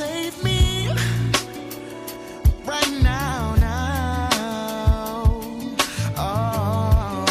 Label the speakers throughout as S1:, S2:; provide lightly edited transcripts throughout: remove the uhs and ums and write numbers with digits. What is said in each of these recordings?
S1: save me right now, oh.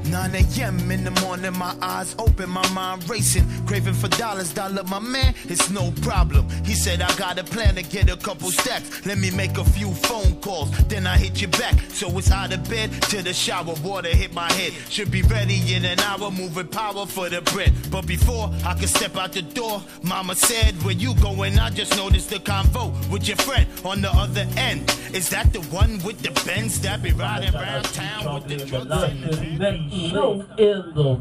S1: 9 a.m. in the morning, my eyes open, my mind racing, craving for dollars. Dollar, my man, it's no problem. He said I got a plan to get a couple stacks. Let me make a few phone calls, then I hit you back. So it's out of bed to the shower, water hit my head. Should be ready in an hour, moving power for the bread. But before I could step out the door, mama said, where you going? I just noticed the convo with your friend on the other end. Is that the one with the Benz that be riding around town with the drugs?
S2: Show in the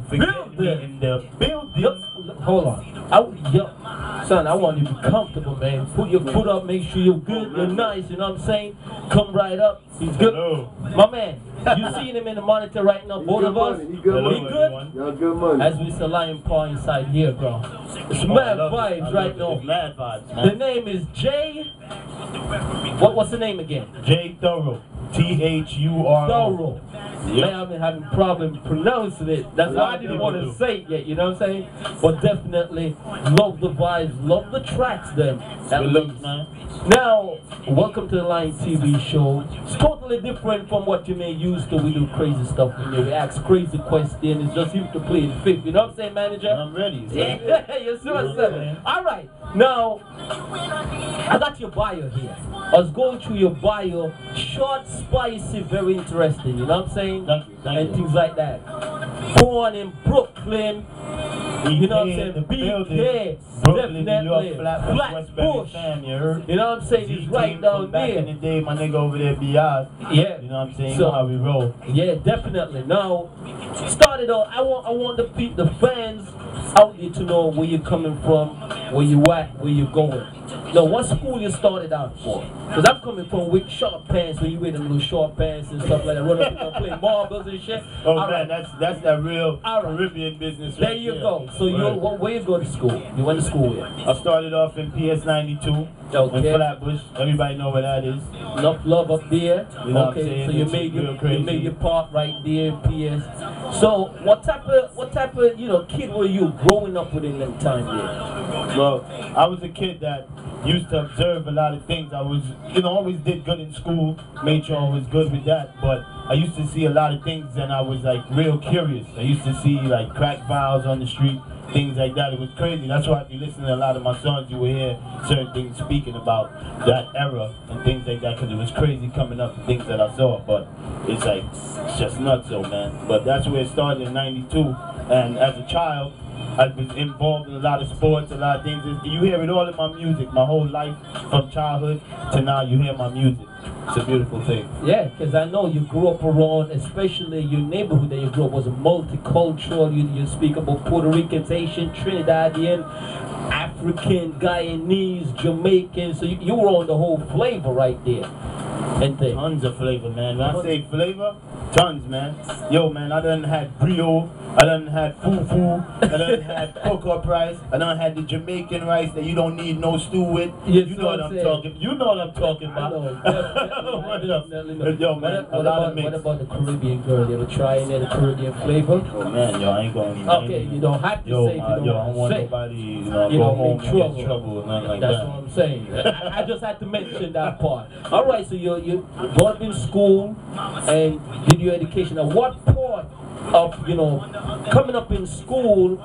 S2: building. Hold on. Son, I want you to be comfortable, man. Put your foot up, make sure you're good, you're nice, you know what I'm saying? Come right up. He's good. Hello. My man, you seeing him in the monitor right now, both of us?
S3: He good money.
S2: He good?
S3: Y'all good money.
S2: As we say Lion Paw inside here, bro. It's mad vibes right now.
S4: Mad vibes, man.
S2: The name is J. What's the name again?
S4: J-Thuro. T-H-U-R-O.
S2: Thorough.
S4: Yep.
S2: Man, I've been having problems pronouncing it. That's why I didn't want to say it yet, you know what I'm saying? But definitely love the vibes, love the tracks then.
S4: Good looks, man.
S2: Now, welcome to the Line TV show. It's totally different from what you may used to. We do crazy stuff when you ask crazy questions. It's just you to play the fifth. You know what I'm saying, manager?
S4: I'm ready.
S2: Yeah, you're sure, sir. All right. Now, I got your bio here. I was going through your bio. Short, spicy, very interesting. You know what I'm saying?
S4: Thank you.
S2: Things like that. Born in Brooklyn. You know what I'm saying? BK.
S4: Brooklyn, New York,
S2: Definitely.
S4: Flatbush. You
S2: know what I'm saying? He's right down
S4: back
S2: there.
S4: in the day, my nigga over there, B.I.
S2: Yeah.
S4: You know what I'm saying?
S2: So,
S4: you know how we roll.
S2: Yeah, definitely. Now, started out, I want the fans out there to know where you're coming from, where you at, where you're going. Now, what school you started out for? Because I'm coming from with short pants, when you wear them little short pants and stuff like that, run up and play marbles and shit.
S4: Oh man, that's that real Caribbean business right
S2: there. You go. So where you go to school? You went to school here?
S4: I started off in PS 92 in Flatbush. Everybody know where that is.
S2: Enough love up there.
S4: You know
S2: okay, so you made your part right there in PS. So what type of kid were you growing up with in that time there?
S4: Well, I was a kid that used to observe a lot of things. I was, always did good in school, made sure I was good with that, but I used to see a lot of things and I was like real curious. I used to see like crack vials on the street, things like that. It was crazy. That's why if you listen to a lot of my songs, you will hear certain things speaking about that era and things like that, because it was crazy coming up, the things that I saw, but it's like, it's just nuts though, man. But that's where it started in 92, and as a child, I was involved in a lot of sports, a lot of things. You hear it all in my music, my whole life, from childhood to now, you hear my music. It's a beautiful thing.
S2: Yeah, because I know you grew up around, especially your neighborhood that you grew up was multicultural. You speak about Puerto Ricans, Haitian, Trinidadian, African, Guyanese, Jamaican. So you were on the whole flavor right there. And
S4: tons of flavor, man. When I say flavor, tons, man. Yo, man, I done had brio, I done had fufu, I done had cocoa rice, I done had the Jamaican rice that you don't need no stew with.
S2: Yes,
S4: you know what I'm talking. You know what I'm talking about. Yo, man, a lot of mix.
S2: What about the Caribbean girl? You ever try any of the Caribbean flavor?
S4: Oh man, yo, I ain't going.
S2: Okay, you don't have to say.
S4: Yo, I don't want nobody, go home and get in trouble or nothing like that.
S2: That's what I'm saying. I just had to mention that part. All right, so you got up in school and did your education. At what part of coming up in school,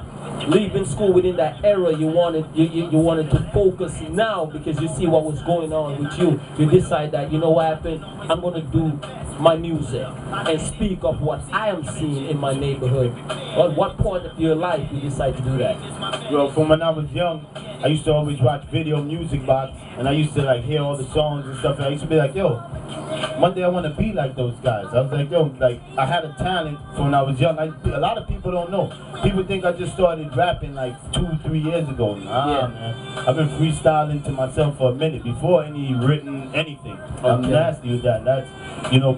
S2: leaving school within that era, you wanted to focus now because you see what was going on with you. You decide that what happened. I'm gonna do my music and speak of what I am seeing in my neighborhood. At what point of your life you decide to do that?
S4: Well, from when I was young, I used to always watch Video Music Box, and I used to like hear all the songs and stuff. And I used to be like, yo, one day I want to be like those guys. I was like, yo, like I had a talent from when I was young. A lot of people don't know. People think I just started rapping like 2-3 years ago. Nah, man. I've been freestyling to myself for a minute before any written anything. I'm nasty with that. That's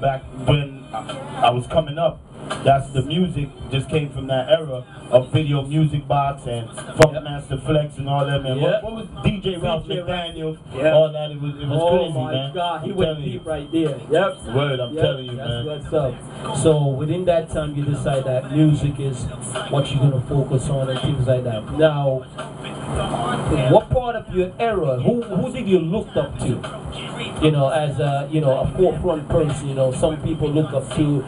S4: back when I was coming up. that's the music just came from that era of Video Music Box and Funkmaster Flex and all that, man. What was DJ Ralph McDaniels? All that, it was crazy, man.
S2: Oh my God, he went deep right there. Yep.
S4: Word, I'm telling you, man.
S2: That's what's up. So within that time, you decide that music is what you're gonna focus on and things like that. Now, what part of your era? Who did you look up to? You know, as a a forefront person. You know, some people look up to,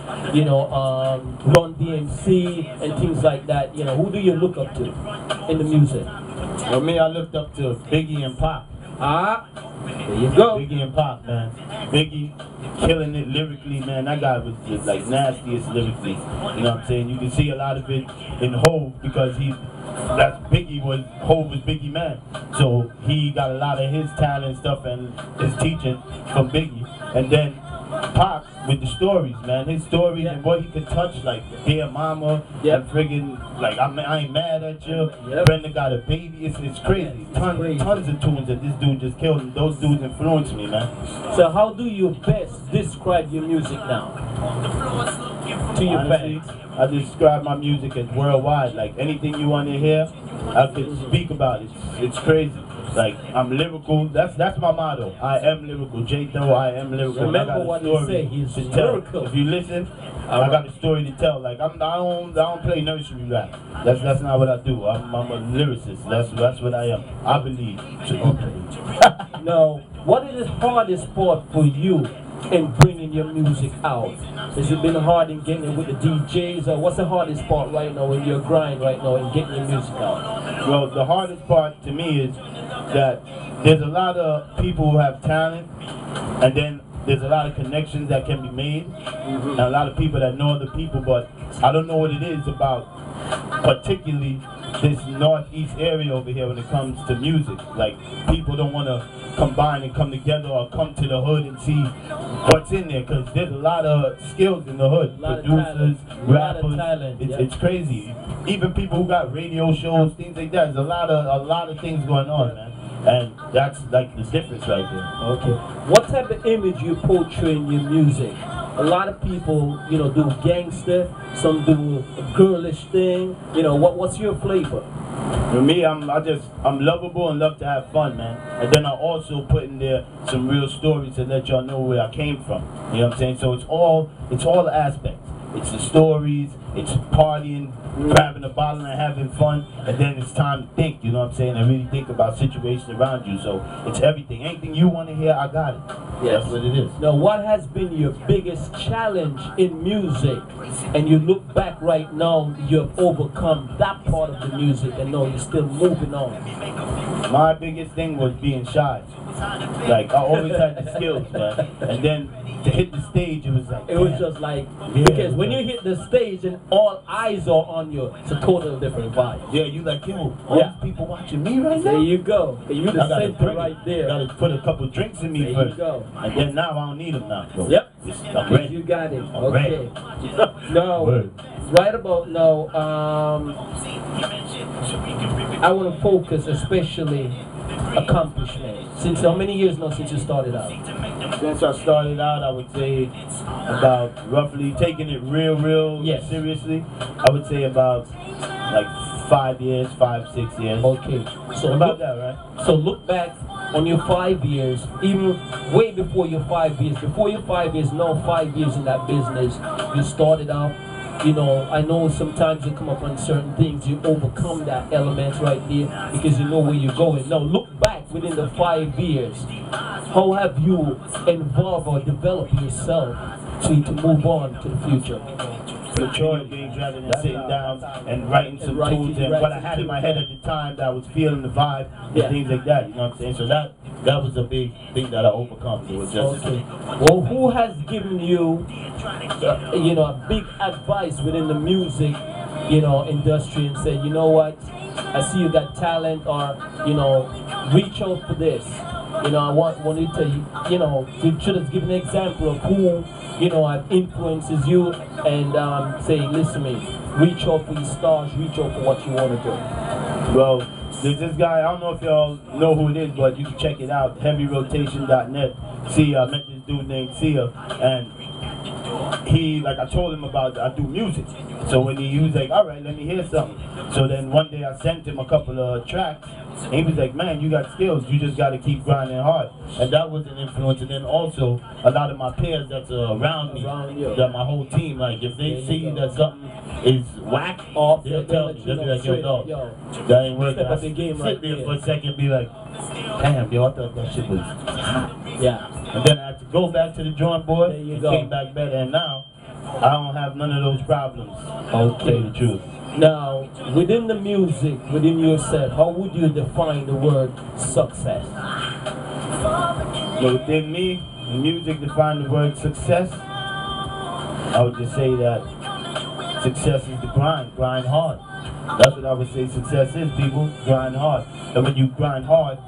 S2: Run DMC and things like that. You know, who do you look up to in the music?
S4: For me, I looked up to Biggie and Pac.
S2: There you go.
S4: Biggie and Pac, man. Biggie killing it lyrically, man. That guy was just like nastiest lyrically. You know what I'm saying? You can see a lot of it in Hov because Hov was Biggie man. So he got a lot of his talent stuff and his teaching from Biggie. And then Pac with the stories, man. His stories and what he could touch, like Dear Mama and friggin' like I Ain't Mad at You. Brenda Got a Baby. It's crazy. Tons of tunes that this dude just killed, and those dudes influenced me, man.
S2: So how do you best describe your music now to your fans?
S4: I describe my music as worldwide. Like anything you want to hear, I can speak about it. It's crazy. Like I'm lyrical. That's my motto. I am lyrical. J-Thuro, I am lyrical.
S2: Remember what they say. He's lyrical.
S4: If you listen, I got a story to tell. Like I don't play nursery rap. That's not what I do. I'm a lyricist. That's what I am. I believe.
S2: Now, what is the hardest part for you in bringing your music out? Has it been hard in getting it with the DJs, or what's the hardest part right now in your grind right now in getting your music out?
S4: Well, the hardest part to me is that there's a lot of people who have talent, and then there's a lot of connections that can be made, and a lot of people that know other people, but I don't know what it is about particularly this northeast area over here when it comes to music. Like people don't want to combine and come together or come to the hood and see what's in there, because there's a lot of skills in the hood. Producers, rappers, it's crazy. Even people who got radio shows, things like that. There's a lot of things going on, man. And that's like the difference right there.
S2: Okay. What type of image you portray in your music? A lot of people, do gangster, some do a girlish thing. What's your flavor?
S4: For me, I'm lovable and love to have fun, man. And then I also put in there some real stories to let y'all know where I came from. You know what I'm saying? So it's all aspects. It's the stories, it's partying, grabbing a bottle and having fun, and then it's time to think, you know what I'm saying, and really think about situations around you. So it's everything. Anything you want to hear, I got it. Yes. That's what it is.
S2: Now, what has been your biggest challenge in music? And you look back right now, you've overcome that part of the music, and now you're still moving on.
S4: My biggest thing was being shy. Like, I always had the skills, man. And then to hit the stage, it was like...
S2: It was just like... because when you hit the stage and all eyes are on you, it's a totally different vibe.
S4: Yeah, you like, yo, all these people watching me right now?
S2: There you go. You the center right there.
S4: Gotta put a couple drinks in me first. There you go. And then now I don't need them now. Bro.
S2: Yep.
S4: I'm ready.
S2: You got it.
S4: I'm
S2: okay.
S4: Ready.
S2: Now, right about now, I want to focus especially accomplishment. Since how many years now since you started out?
S4: Since I started out, I would say about roughly taking it real seriously. I would say about like 5 years, 5, 6 years.
S2: Okay. So
S4: about that, right?
S2: So look back on your 5 years, even way before your 5 years. Before your 5 years, now 5 years in that business, you started out. I know sometimes you come up on certain things, you overcome that element right there because you know where you're going. Now look back within the 5 years. How have you evolved or developed yourself to move on to the future?
S4: Maturing things rather than sitting down and writing some tunes and what I had in my head at the time that I was feeling the vibe and things like that, you know what I'm saying? So that was a big thing that I overcome. It was just
S2: Well, who has given you a big advice within the music industry and said, you know what, I see you got talent, or reach out for this? I want you to you should have given an example of who influences you and say, listen to me, reach out for your stars, reach out for what you want to do.
S4: Well, there's this guy, I don't know if y'all know who it is, but you can check it out, heavyrotation.net. See, I met this dude named Sia, and he, like I told him about, I do music. So when he was like, all right, let me hear something. So then one day I sent him a couple of tracks, and he was like, man, you got skills, you just got to keep grinding hard. And that was an influence. And then also, a lot of my peers that's around me, that my whole team, like if they see that something is whack, they'll tell me. They'll be like, yo, dog, that ain't working. I sit there for a second and be like, damn, yo, I thought that shit was...
S2: Yeah.
S4: And then I had to go back to the drawing board and
S2: go.
S4: came back better. And now, I don't have none of those problems. I'll tell you the truth.
S2: Now, within the music, within yourself, how would you define the word success?
S4: So within me, the music define the word success. I would just say that success is the grind hard. That's what I would say success is, people, grind hard. And when you grind hard,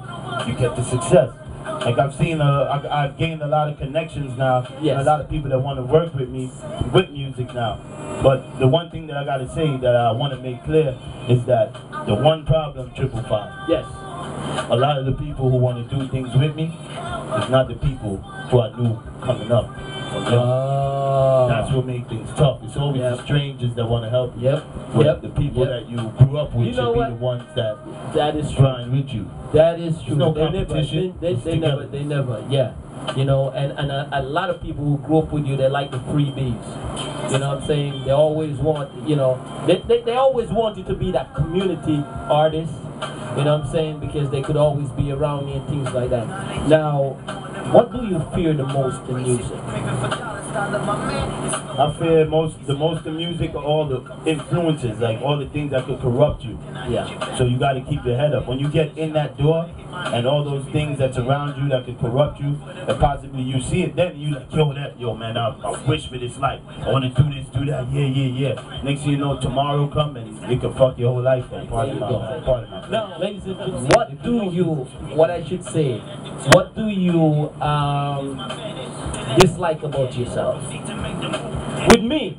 S4: you get the success. Like I've seen, I've gained a lot of connections now, and a lot of people that want to work with me with music now. But the one thing that I gotta say that I want to make clear is that the one problem, 555.
S2: Yes.
S4: A lot of the people who want to do things with me is not the people who I knew coming up. That's what makes things tough. It's always the strangers that want to help you. The people that you grew up with should be the ones that is grind with you.
S2: That is true.
S4: There's no competition.
S2: They never, yeah. You know, and a lot of people who grew up with you, they like the freebies. You know what I'm saying? They always want, you know, they always want you to be that community artist. You know what I'm saying? Because they could always be around me and things like that. Now, what do you fear the most in music?
S4: I fear the most in music are all the influences, like all the things that could corrupt you.
S2: Yeah.
S4: So you got to keep your head up. When you get in that door and all those things that's around you that could corrupt you, and possibly you see it, then you like, yo man, I wish for this life. I want to do this, do that, yeah. Next thing you know, tomorrow come and it could fuck your whole life up. Part of my
S2: now, ladies and gentlemen, what I should say, what do you dislike about yourself? With me,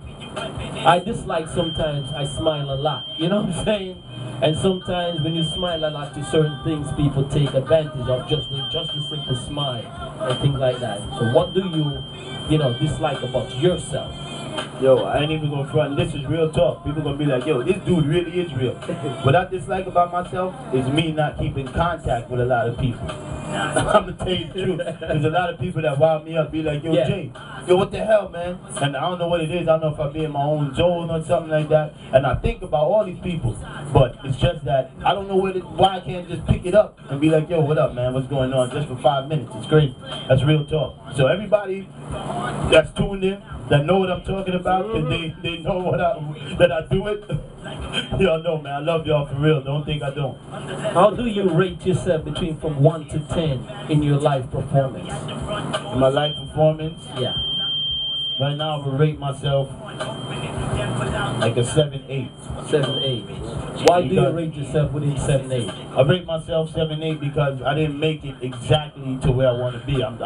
S2: I dislike sometimes I smile a lot, you know what I'm saying? And sometimes when you smile a lot to certain things, people take advantage of just a simple smile and things like that. So what do you dislike about yourself?
S4: Yo, I ain't even gonna front. This is real talk. People gonna be like, yo, this dude really is real. What I dislike about myself is me not keeping contact with a lot of people. I'm gonna tell you the truth. There's a lot of people that wild me up, be like, yo, Jay, yo, what the hell, man? And I don't know what it is. I don't know if I be in my own zone or something like that. And I think about all these people, but it's just that I don't know why I can't just pick it up and be like, yo, what up, man? What's going on? Just for 5 minutes. It's crazy. That's real talk. So everybody that's tuned in, that know what I'm talking about, because they know that I do it. Y'all know, man, I love y'all for real. Don't think I don't.
S2: How do you rate yourself from 1 to 10 in your live performance?
S4: In my live performance?
S2: Yeah.
S4: Right now, I would rate myself like a 7-8.
S2: 7-8. Why do you rate yourself within 7-8?
S4: I rate myself 7-8 because I didn't make it exactly to where I want to be. I'm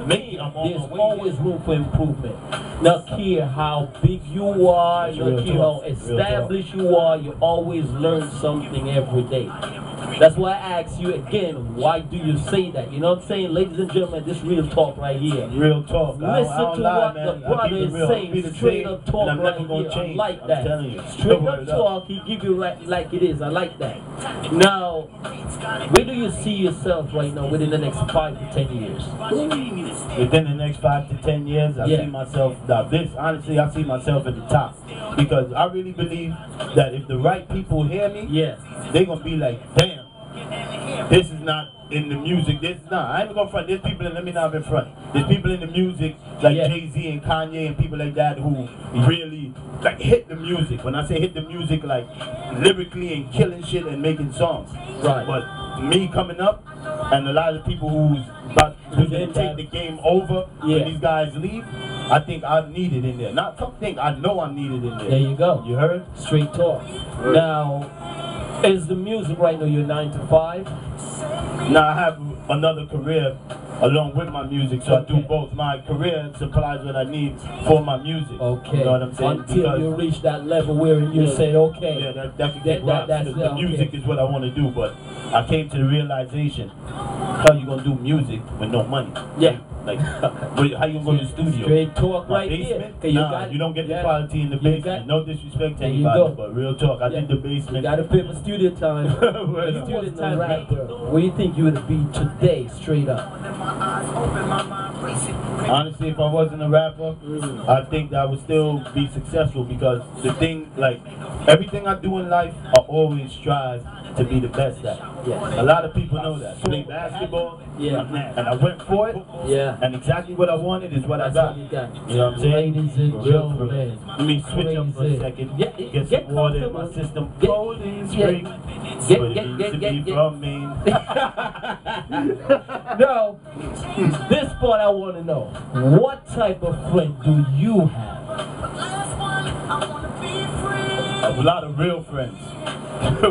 S2: There's always room for improvement. Not care how big you are, not care how established you are, you always learn something every day. That's why I ask you again, why do you say that? You know what I'm saying? Ladies and gentlemen, this real talk right here.
S4: Real talk.
S2: Listen to what the brother is saying. Straight up talk right here. I like that. Straight up talk, he give you like it is. I like that. Now, where do you see yourself right now within the next 5 to 10 years?
S4: Within the next 5 to 10 years, I see myself, honestly, I see myself at the top. Because I really believe that if the right people hear me, they're going to be like, damn, this is not in the music. This is not. I ain't gonna front. There's people let me not be front. There's people in the music like Jay-Z and Kanye and people like that who really like hit the music. When I say hit the music, like lyrically and killing shit and making songs.
S2: Right.
S4: But me coming up and a lot of people who's gonna take the game over when these guys leave, I think I'm needed in there. Not something I know I'm needed in there.
S2: There you go.
S4: You heard?
S2: Straight talk. Right. Now, is the music right now your 9 to 5?
S4: Now I have another career along with my music, so I do both. My career supplies what I need for my music.
S2: Okay.
S4: You know what I'm saying?
S2: Until you reach that level where you say, okay.
S4: Yeah, that can get rocked. The music is what I want to do, but I came to the realization how you gonna do music with no money?
S2: Yeah.
S4: Like, how you gonna go to the studio?
S2: Straight talk
S4: My
S2: right
S4: basement?
S2: here.
S4: Nah, you don't get the quality in the basement. No disrespect to
S2: There you
S4: anybody,
S2: go.
S4: but real talk, I did the
S2: You
S4: basement.
S2: gotta pay for studio time. Studio time rapper. Where do you think you would be today, straight up?
S4: Honestly, if I wasn't a rapper, I think that I would still be successful because the thing, like, everything I do in life, I always strive to be the best at.
S2: Yes.
S4: A lot of people know that. Play basketball,
S2: Yeah.
S4: and I went for it,
S2: Yeah.
S4: and exactly what I wanted is what I
S2: That's
S4: got.
S2: what you got.
S4: You know what I'm saying?
S2: Ladies and
S4: Real
S2: gentlemen.
S4: Let me switch up for a
S2: Crazy.
S4: second.
S2: Yeah,
S4: Get
S2: get
S4: some water in my
S2: comfortable.
S4: system.
S2: Get-
S4: Cold is
S2: get-
S4: spring,
S2: get-
S4: but it
S2: get-
S4: needs
S2: get-
S4: to
S2: get-
S4: be
S2: get-
S4: from Maine.
S2: Now, this part I want to know. What type of friend do you have?
S4: I have a lot of real friends.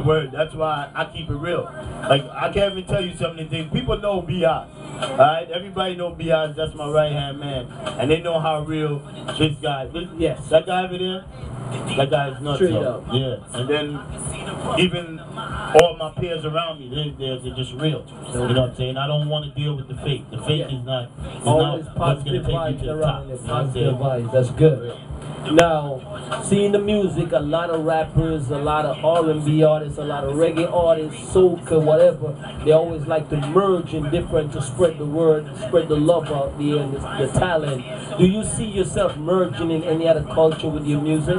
S4: Word, that's why I keep it real. Like, I can't even tell you some of the things. People know B.I. Alright, everybody know B.I. That's my right hand man. And they know how real this guy is.
S2: Yes.
S4: That guy over there, that guy is nuts.
S2: Straight
S4: though.
S2: up.
S4: Yeah. And then even all my peers around me, they're just real. You know what I'm saying? I don't want to deal with the fake. The fake is not
S2: Always
S4: what's
S2: positive
S4: gonna take
S2: vibes
S4: you to the top.
S2: around it.
S4: You know what I'm
S2: Positive
S4: saying?
S2: vibes. That's good. Now, seeing the music, a lot of rappers, a lot of R&B artists, a lot of reggae artists, soca, whatever, they always like to merge in different to spread the word, spread the love out there and the talent. Do you see yourself merging in any other culture with your music?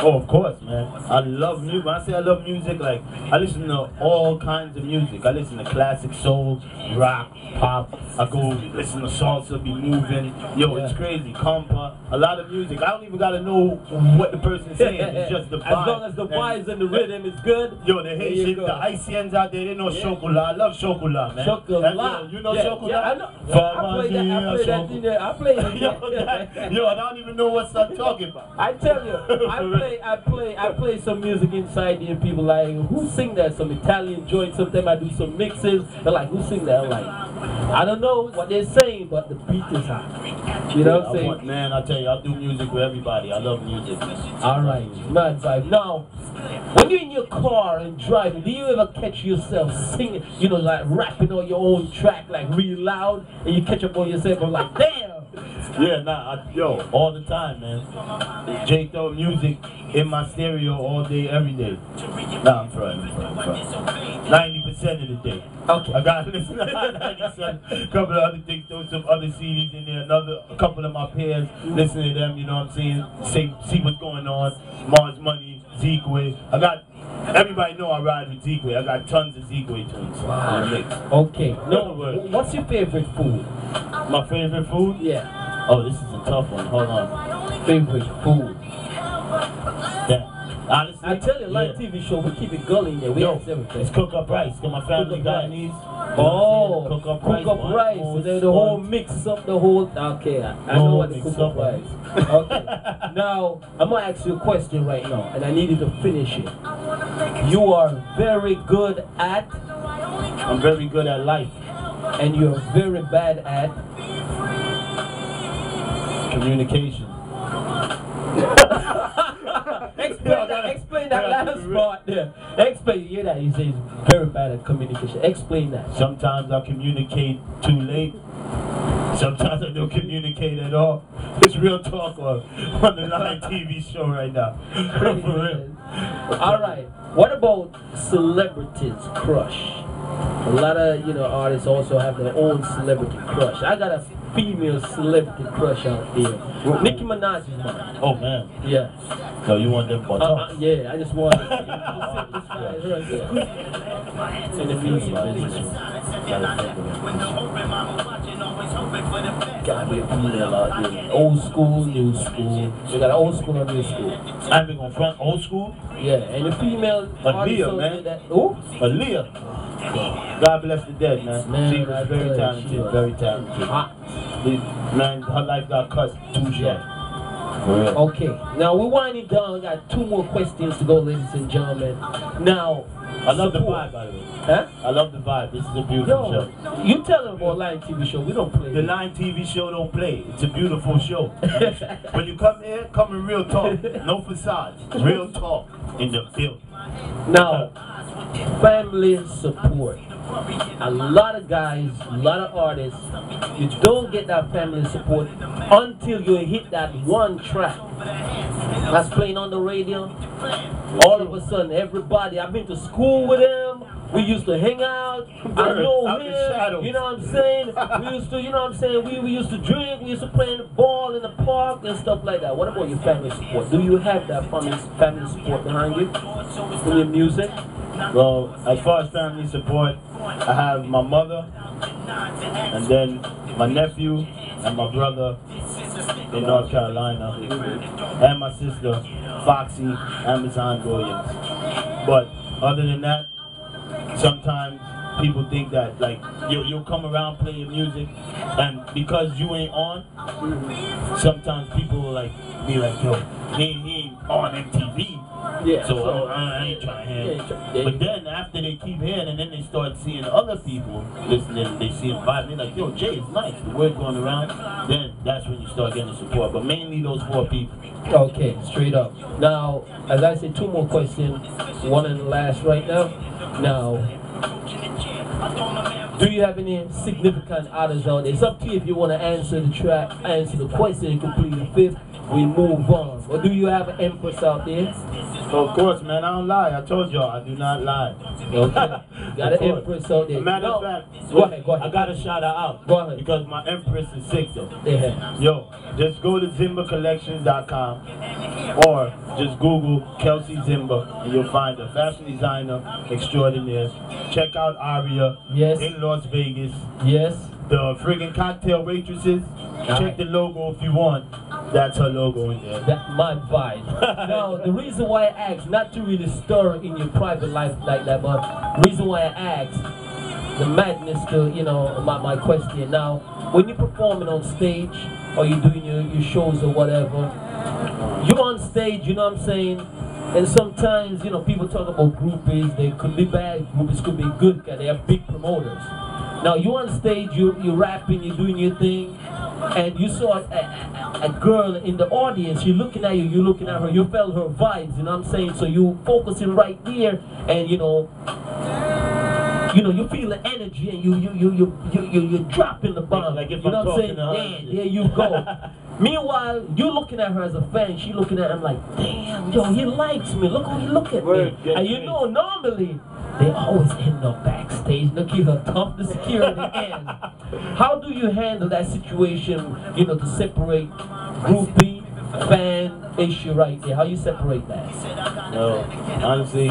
S4: Oh, of course, man. I love music. When I say I love music, like, I listen to all kinds of music. I listen to classic soul, rock, pop. I go listen to salsa, be moving. Yo, it's crazy. Compa, a lot of music. I don't even gotta know what the person's saying. It's just the vibe.
S2: As long as the vibes and the rhythm is good.
S4: Yo, the Haitian, the Haitians out there, they know chocolat. I love chocolat, man.
S2: Chocolat.
S4: You know chocolat?
S2: Yeah, I know. I play that. I play that.
S4: Yo, I don't even know what I'm talking about.
S2: I tell you, I play some music inside here and people like, who sing that? Some Italian joint. Sometimes I do some mixes. They're like, who sing that? I'm like, I don't know what they're saying, but the beat is hot. You know what I'm saying?
S4: Man, I tell you, I do music for everybody. I love music.
S2: Alright, mad vibe. Now, when you're in your car and driving, do you ever catch yourself singing, you know, like rapping on your own track, like real loud, and you catch up on yourself and like, damn!
S4: Yeah, yo, all the time, man. J-Thuro music in my stereo all day, every day. Nah, I'm fronting. 90% of the day.
S2: Okay.
S4: I gotta listen to 90%. A couple of other things, throw some other CDs in there, a couple of my peers, listen to them, you know what I'm saying? See what's going on. Mars Money, Zekwe. Everybody know I ride with Zekwe. I got tons of Zekwe tunes.
S2: Wow. Okay. No,
S4: word.
S2: what's your favorite food?
S4: My favorite food?
S2: Yeah.
S4: Oh, this is a tough one. Hold on.
S2: Favorite food.
S4: Yeah. Honestly,
S2: I tell you, like TV show, we keep it gully in there. We ask everything.
S4: It's cook up rice. Cause my family Guyanese.
S2: Oh,
S4: cook up
S2: rice. So then the whole mix up the whole. Okay, I know what the cook up rice. Okay. Now I'm gonna ask you a question right now, and I need you to finish it. You are very good at.
S4: I'm very good at life.
S2: And you're very bad at
S4: communication.
S2: Explain that last part there. Explain, you hear that? He says very bad at communication. Explain that.
S4: Sometimes I communicate too late. Sometimes I don't communicate at all. It's real talk on the live TV show right now. For real.
S2: Alright, what about celebrities crush? A lot of artists also have their own celebrity crush. I got a female celebrity crush out there. Nicki Minaj is mine.
S4: Oh man.
S2: Yeah.
S4: So you want them buttocks?
S2: Yeah, I just want to in the music business. Gotta be a female out there. Old school, new school. We got old school and new school.
S4: I'm gonna front old school?
S2: Yeah, and the female
S4: Aaliyah, man.
S2: Who?
S4: Aaliyah. God bless the dead, man. She was very talented, very talented. Man, her life got cut too short.
S2: Okay, now we're winding down. We got 2 more questions to go, ladies and gentlemen. Now,
S4: I love the vibe, by the way.
S2: Huh?
S4: I love the vibe. This is a beautiful show.
S2: You tell them about Line TV show. We don't play.
S4: The Line TV show don't play. It's a beautiful show. When you come here, come in real talk. No facades. Real talk in the field.
S2: Now, family support. a lot of guys, a lot of artists, you don't get that family support until you hit that one track that's playing on the radio. All of a sudden, everybody, I've been to school with him. We used to hang out. I know him. You know what I'm saying? We used to, you know what I'm saying? We used to drink. We used to play in the ball in the park and stuff like that. What about your family support? Do you have that family support behind you in your music?
S4: Well, as far as family support, I have my mother, and then my nephew and my brother in North Carolina, and my sister, Foxy Amazon Williams. But other than that, sometimes people think that like you'll come around playing music, and because you ain't on, sometimes people will like be like, yo, he ain't on MTV.
S2: Yeah,
S4: so I ain't trying to hear it. But then after they keep hearing, and then they start seeing other people listening, they see them vibe, they're like, yo, Jay is nice, the word going around, then that's when you start getting support. But mainly those 4 people.
S2: Okay, straight up. Now, as I said, 2 more questions, one and the last right now. Now, do you have any significant artists out there? It's up to you if you want to answer the question and complete the 5th. We move on. Or do you have an empress out there?
S4: Of course, man, I don't lie. I told y'all, I do not lie.
S2: Okay. Got an empress out there.
S4: Matter of fact,
S2: go ahead.
S4: I gotta shout her out.
S2: Go ahead.
S4: Because my empress is sick though.
S2: Yeah.
S4: Yo, just go to ZimbaCollections.com or just Google Kelsey Zimba and you'll find a fashion designer extraordinaire. Check out Aria in Las Vegas.
S2: Yes.
S4: The friggin' cocktail waitresses. Check the logo if you want. That's her logo in there.
S2: That's my vibe. Now, the reason why I asked, not to really stir in your private life like that, but the reason why I asked, the madness to, you know, my question. Now, when you're performing on stage, or you're doing your shows or whatever, you're on stage, you know what I'm saying? And sometimes, you know, people talk about groupies, they could be bad, groupies could be good, because they have big promoters. Now, you're on stage, you're rapping, you're doing your thing, and you saw a girl in the audience, you're looking at you looking at her, you felt her vibes, you know what I'm saying? So you focusing right there, and you feel the energy, and you're dropping the bomb.
S4: Like if
S2: you know
S4: I'm
S2: what I'm saying?
S4: talking
S2: There you go. Meanwhile, you're looking at her as a fan, she looking at him like, damn, yo, he likes me, look how he look at me. And you know, normally, they always end up backstage. Look at her tough the security end. How do you handle that situation, you know, to separate groupie, fan issue right there? How you separate that?
S4: No, honestly,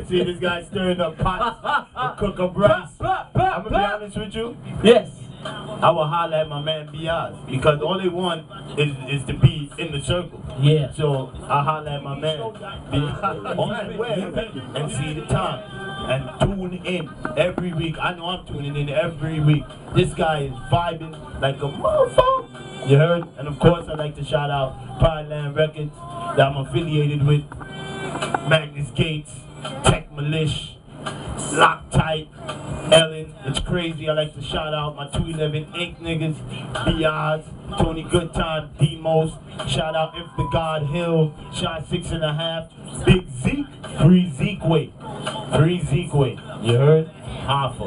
S4: see this guy stirring up pots to cook up rice. I'm gonna be honest with you.
S2: Yes.
S4: I will holler at my man Biaz because all they want is to be in the circle.
S2: Yeah.
S4: So I holler at my man Biaz on the web and see the time and tune in every week. I know I'm tuning in every week. This guy is vibing like a motherfucker. You heard? And of course I'd like to shout out Pineland Records that I'm affiliated with, Magnus Gates, Tech Milish, Loctite, Ellen, it's crazy. I like to shout out my 211 Inc. niggas, Biaz, Tony Goodtime, D-Most, shout out If the God Hill, Shot 6.5, Big Zeke, Free Zeke Way. You heard? Half